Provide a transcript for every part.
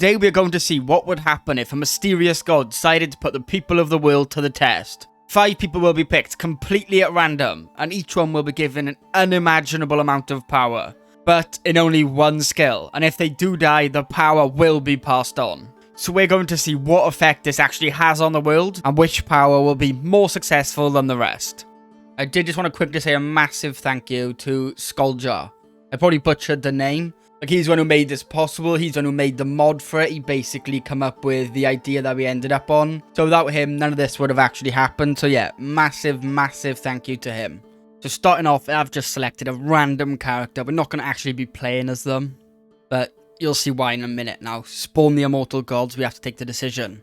today we're going to see what would happen if a mysterious god decided to put the people of the world to the test. 5 people will be picked completely at random, and each one will be given an unimaginable amount of power, but in only one skill, and if they do die, the power will be passed on. So we're going to see what effect this actually has on the world, and which power will be more successful than the rest. I did just want to quickly say a massive thank you to Cruadser. I probably butchered the name. Like, he's the one who made this possible. He's the one who made the mod for it. He basically come up with the idea that we ended up on. So without him, none of this would have actually happened. So yeah, massive thank you to him. So starting off, I've just selected a random character. We're not going to actually be playing as them, but you'll see why in a minute. Now, spawn the immortal gods. We have to take the decision.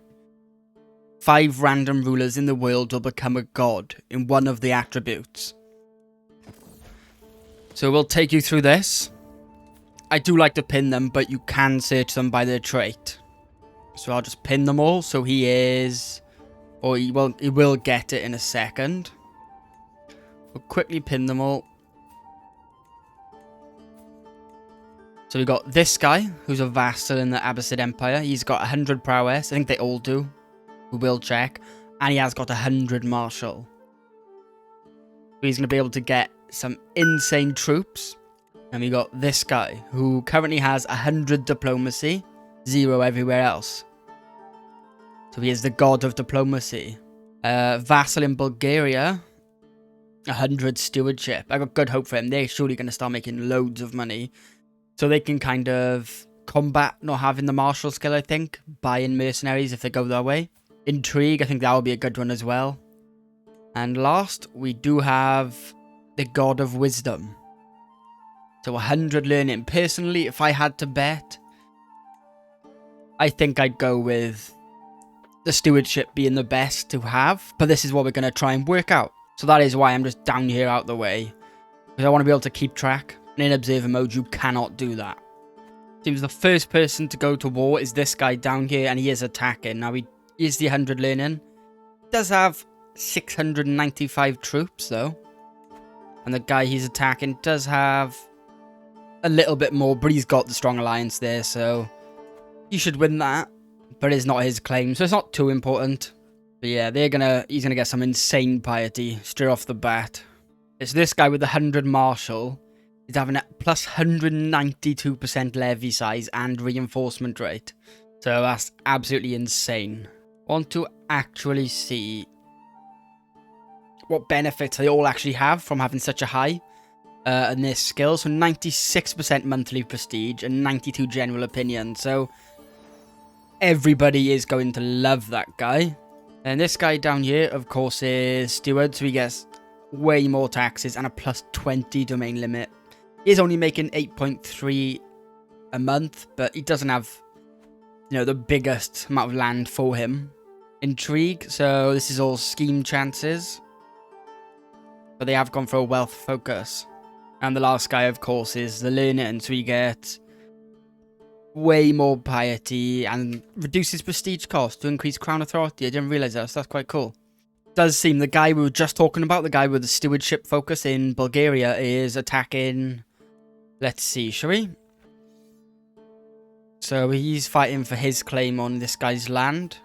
5 random rulers in the world will become a god in one of the attributes. So we'll take you through this. I do like to pin them, but you can search them by their trait. So I'll just pin them all. So he is, or he will get it in a second. We'll quickly pin them all. So we got this guy, who's a vassal in the Abbasid Empire. He's got 100 prowess. I think they all do. We will check. And he has got 100 martial. He's going to be able to get some insane troops. And we got this guy, who currently has 100 diplomacy, 0 everywhere else. So he is the god of diplomacy. Vassal in Bulgaria, 100 stewardship. I got good hope for him. They're surely going to start making loads of money. So they can kind of combat not having the martial skill, I think. Buy in mercenaries if they go that way. Intrigue, I think that will be a good one as well. And last, we do have the god of wisdom. So 100 learning. Personally, if I had to bet, I think I'd go with the stewardship being the best to have. But this is what we're going to try and work out. So that is why I'm just down here out the way. Because I want to be able to keep track. And in observer mode, you cannot do that. Seems the first person to go to war is this guy down here. And he is attacking. Now, he is the 100 learning. Does have 695 troops, though. And the guy he's attacking does have a little bit more, but he's got the strong alliance there, so he should win that. But it's not his claim, so it's not too important. But yeah, he's gonna get some insane piety straight off the bat. It's this guy with the 100 martial. He's having a plus 192% levy size and reinforcement rate. So that's absolutely insane. Want to actually see what benefits they all actually have from having such a high and their skill. So 96% monthly prestige and 92 general opinion. So everybody is going to love that guy. And this guy down here, of course, is steward. So he gets way more taxes and a plus 20 domain limit. He is only making 8.3 a month, but he doesn't have, you know, the biggest amount of land for him. Intrigue. So this is all scheme chances. But they have gone for a wealth focus. And the last guy, of course, is the learning. So we get way more piety and reduces prestige cost to increase crown authority. I didn't realize that, so that's quite cool. Does seem the guy we were just talking about, the guy with the stewardship focus in Bulgaria, is attacking. Let's see, shall we? So he's fighting for his claim on this guy's land.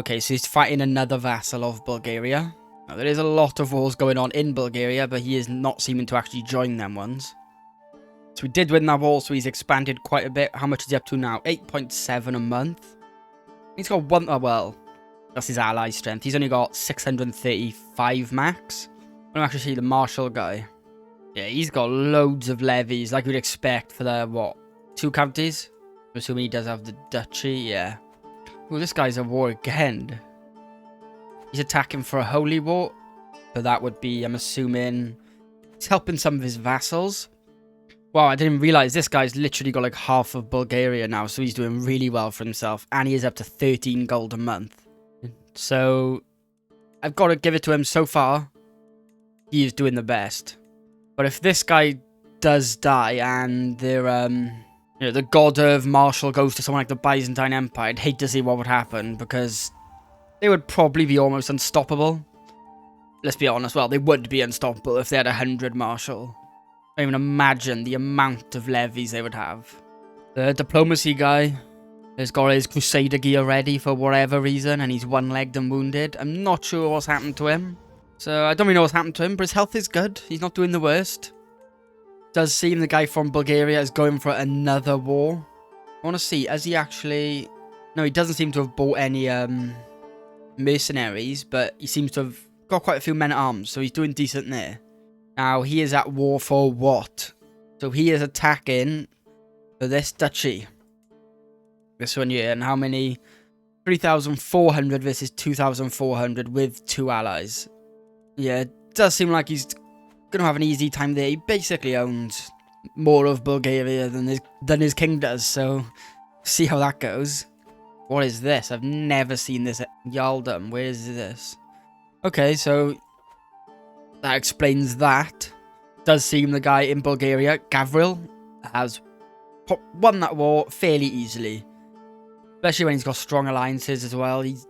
Okay, so he's fighting another vassal of Bulgaria. Now, there is a lot of wars going on in Bulgaria, but he is not seeming to actually join them ones. So we did win that war, so he's expanded quite a bit. How much is he up to now? 8.7 a month. He's got one, oh well, that's his ally strength. He's only got 635 max. I don't actually see the martial guy. Yeah, he's got loads of levies, like you'd expect for the, what, 2 counties? I'm assuming he does have the duchy, yeah. Ooh, this guy's at war again. He's attacking for a holy war. So that would be, I'm assuming, he's helping some of his vassals. Wow, I didn't realize this guy's literally got like half of Bulgaria now. So he's doing really well for himself. And he is up to 13 gold a month. So I've got to give it to him so far. He is doing the best. But if this guy does die and they're, you know, the god of martial goes to someone like the Byzantine Empire, I'd hate to see what would happen because they would probably be almost unstoppable. Let's be honest, well, they would be unstoppable if they had 100 martial. I don't even imagine the amount of levies they would have. The diplomacy guy, He's got his Crusader gear ready for whatever reason, and he's one-legged and wounded. I'm not sure what's happened to him. So I don't really know what's happened to him, but his health is good. He's not doing the worst. Does seem the guy from Bulgaria is going for another war. I want to see, has he actually... No, he doesn't seem to have bought any mercenaries, but he seems to have got quite a few men-at-arms, so he's doing decent there. Now, he is at war for what? So he is attacking for this duchy. This one here, and how many? 3,400 versus 2,400 with 2 allies. Yeah, it does seem like he's going to have an easy time there. He basically owns more of Bulgaria than his king does, so see how that goes. What is this? I've never seen this Yaldom. Where is this? Okay, so that explains that. Does seem the guy in Bulgaria, Gavril, has won that war fairly easily. Especially when he's got strong alliances as well. He's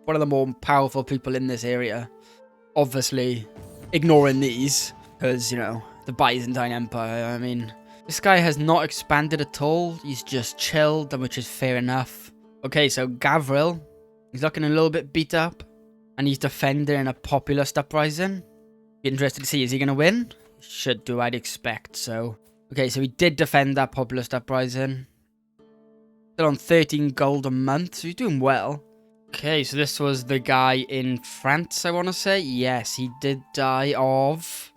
one of the more powerful people in this area. Obviously, ignoring these, because, you know, the Byzantine Empire, I mean... This guy has not expanded at all. He's just chilled, which is fair enough. Okay, so Gavril, he's looking a little bit beat up. And he's defending in a populist uprising. Be interested to see, is he going to win? Should do, I'd expect, so... Okay, so he did defend that populist uprising. Still on 13 gold a month, so he's doing well. Okay, so this was the guy in France, I want to say. Yes, he did die of...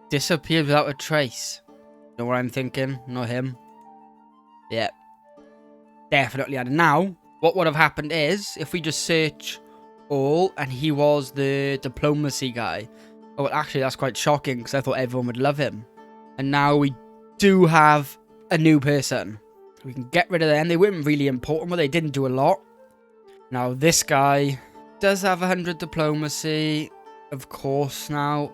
Disappeared without a trace. Know what I'm thinking? Not him. Yeah. Definitely had. Now, what would have happened is, if we just search all, and he was the diplomacy guy. Oh, well, actually, that's quite shocking, because I thought everyone would love him. And now we do have a new person. We can get rid of them. They weren't really important, but they didn't do a lot. Now, this guy does have 100 diplomacy, of course. Now,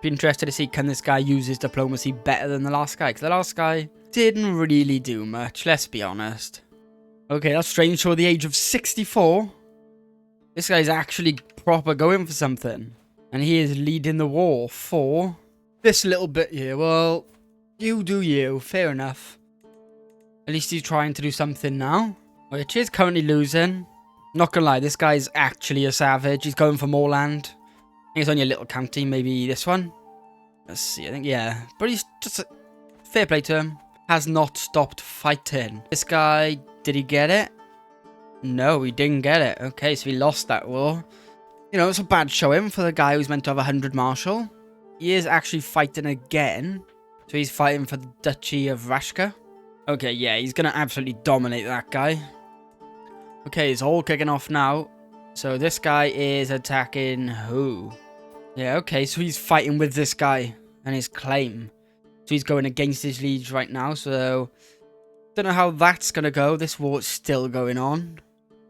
be interested to see, can this guy use his diplomacy better than the last guy? Because the last guy didn't really do much, let's be honest. Okay, that's strange. For the age of 64, this guy's actually proper going for something. And he is leading the war for this little bit here. Well, you do you. Fair enough. At least he's trying to do something now. Which is currently losing. Not gonna lie, this guy's actually a savage. He's going for more land. I think it's only a little county, maybe this one. Let's see, I think, yeah. But he's just... fair play to him. Has not stopped fighting. This guy, did he get it? No, he didn't get it. Okay, so he lost that war. You know, it's a bad showing for the guy who's meant to have 100 martial. He is actually fighting again. So he's fighting for the Duchy of Rashka. Okay, yeah, he's going to absolutely dominate that guy. Okay, it's all kicking off now. So this guy is attacking who? Yeah, okay, so he's fighting with this guy and his claim. So he's going against his liege right now, so... Don't know how that's going to go. This war is still going on.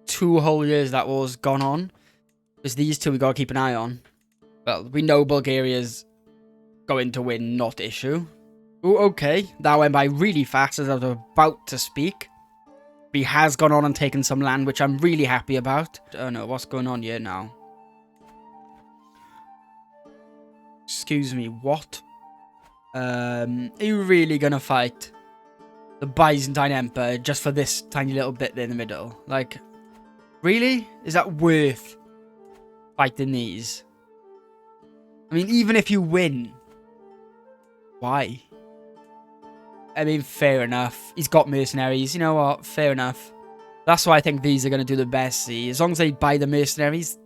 2 whole years that war's gone on. There's these two we got to keep an eye on. Well, we know Bulgaria's going to win, not issue. Oh, okay. That went by really fast as I was about to speak. He has gone on and taken some land, which I'm really happy about. Oh no, what's going on here now? Excuse me, what? Are you really gonna fight the Byzantine Empire just for this tiny little bit there in the middle? Like, really? Is that worth fighting these? I mean, even if you win, why? I mean, fair enough. He's got mercenaries. You know what? Fair enough. That's why I think these are going to do the best. See, as long as they buy the mercenaries,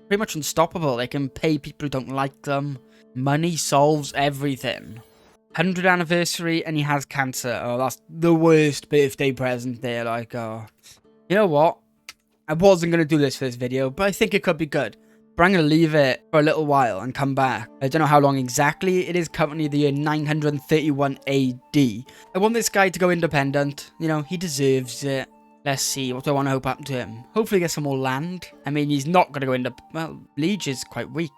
pretty much unstoppable. They can pay people who don't like them. Money solves everything. 100th anniversary and he has cancer. Oh, that's the worst birthday present there. Like, oh. You know what? I wasn't going to do this for this video, but I think it could be good. But I'm going to leave it for a little while and come back. I don't know how long exactly. It is currently the year 931 AD. I want this guy to go independent. You know, he deserves it. Let's see. What do I want to hope happen to him? Hopefully get some more land. I mean, he's not going to go into... Well, Liege is quite weak.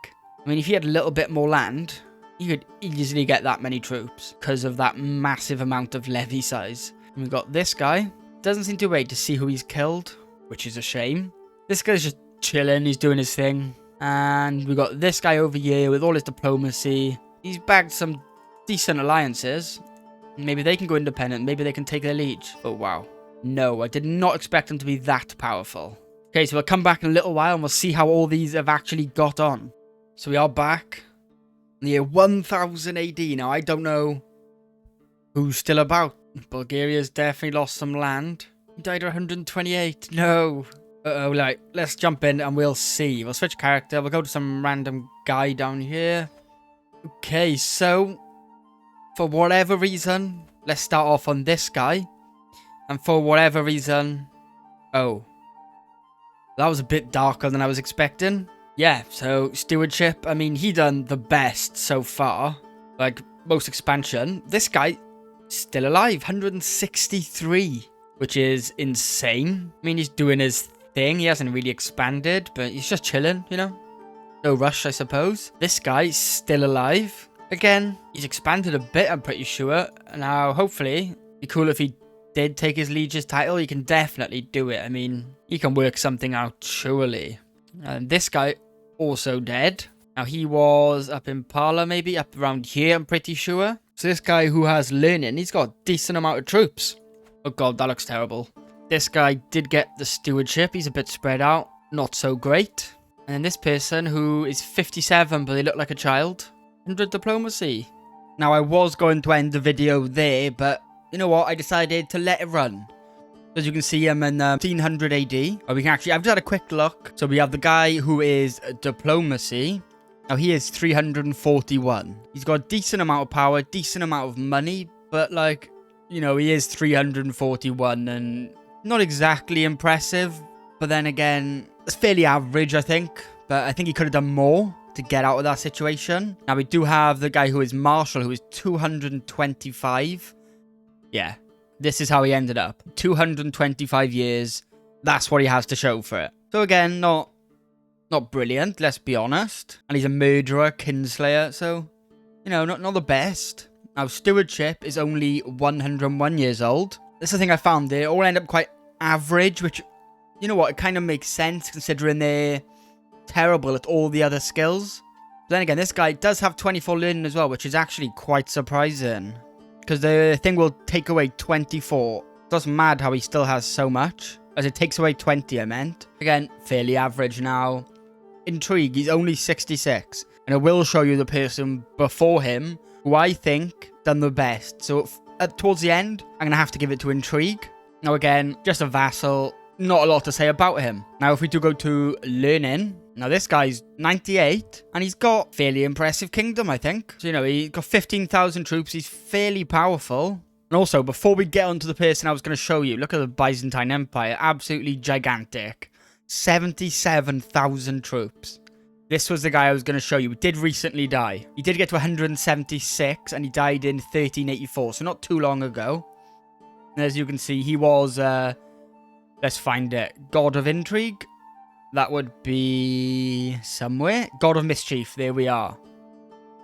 I mean, if he had a little bit more land, he could easily get that many troops because of that massive amount of levy size. And we've got this guy. Doesn't seem to wait to see who he's killed, which is a shame. This guy's just chilling. He's doing his thing. And we got this guy over here with all his diplomacy. He's bagged some decent alliances. Maybe they can go independent. Maybe they can take their liege. Oh, wow. No, I did not expect him to be that powerful. Okay, so we'll come back in a little while and we'll see how all these have actually got on. So we are back in the year 1000 AD. Now, I don't know who's still about. Bulgaria's definitely lost some land. He died at 128. No. Uh-oh, like, let's jump in and we'll see. We'll switch character. We'll go to some random guy down here. Okay, so for whatever reason, let's start off on this guy. And for whatever reason, oh, that was a bit darker than I was expecting. Yeah, so stewardship, I mean, he done the best so far. Like, most expansion. This guy, still alive, 163, which is insane. I mean, he's doing his thing. He hasn't really expanded, but he's just chilling, you know? No rush, I suppose. This guy's still alive. Again, he's expanded a bit, I'm pretty sure. Now, hopefully, it'd be cool if he did take his liege's title. He can definitely do it. I mean, he can work something out, surely. And this guy, also dead. Now, he was up in Pala, maybe, up around here, I'm pretty sure. So this guy who has learning, he's got a decent amount of troops. Oh god, that looks terrible. This guy did get the stewardship. He's a bit spread out. Not so great. And then this person who is 57, but they look like a child. 100 diplomacy. Now, I was going to end the video there, but you know what? I decided to let it run. As you can see, I'm in 1500 AD. Or we can actually, I've just had a quick look. So we have the guy who is diplomacy. Now, he is 341. He's got a decent amount of power, decent amount of money. But, like, you know, he is 341 and not exactly impressive. But then again, it's fairly average, I think. But I think he could have done more to get out of that situation. Now, we do have the guy who is Marshal, who is 225. Yeah, this is how he ended up. 225 years. That's what he has to show for it. So again, not brilliant, let's be honest. And he's a murderer, kinslayer, so, you know, not the best. Now, stewardship is only 101 years old. This is the thing I found. They all end up quite average, which, you know what, it kind of makes sense considering they're terrible at all the other skills. But then again, this guy does have 24 learning as well, which is actually quite surprising. Because the thing will take away 24. That's mad how he still has so much. As it takes away 20, I meant. Again, fairly average now. Intrigue, he's only 66. And I will show you the person before him, who I think done the best. So towards the end, I'm going to have to give it to Intrigue. Now again, just a vassal. Not a lot to say about him. Now, if we do go to learning, now this guy's 98, and he's got fairly impressive kingdom, I think. So, you know, he's got 15,000 troops. He's fairly powerful. And also, before we get onto the person I was going to show you, look at the Byzantine Empire. Absolutely gigantic. 77,000 troops. This was the guy I was going to show you. He did recently die. He did get to 176, and he died in 1384, so not too long ago. And as you can see, he was... let's find it. God of Intrigue. That would be somewhere. God of Mischief. There we are.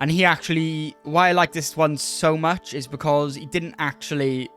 And he actually... Why I like this one so much is because he didn't actually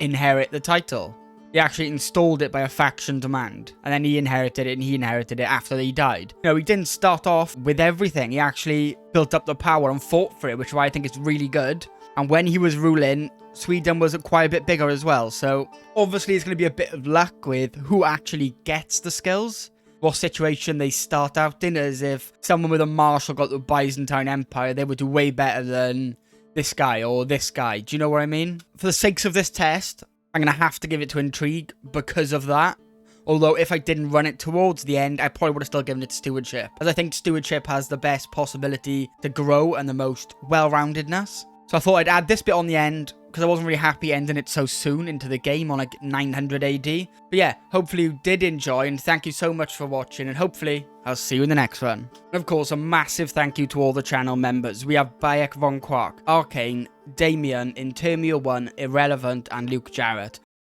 inherit the title. He actually installed it by a faction demand. And then he inherited it, and he inherited it after he died. You know, he didn't start off with everything. He actually built up the power and fought for it, which is why I think it's really good. And when he was ruling, Sweden was quite a bit bigger as well. So obviously it's going to be a bit of luck with who actually gets the skills. What situation they start out in, as if someone with a marshal got the Byzantine Empire, they would do way better than this guy or this guy. Do you know what I mean? For the sakes of this test, I'm going to have to give it to Intrigue because of that. Although if I didn't run it towards the end, I probably would have still given it to Stewardship. As I think Stewardship has the best possibility to grow and the most well-roundedness. So I thought I'd add this bit on the end, because I wasn't really happy ending it so soon into the game on like 900 AD. But yeah, hopefully you did enjoy, and thank you so much for watching, and hopefully I'll see you in the next one. And of course, a massive thank you to all the channel members. We have Bayek Von Quark, Arcane, Damien, Intermia1, Irrelevant, and Luke Jarrett.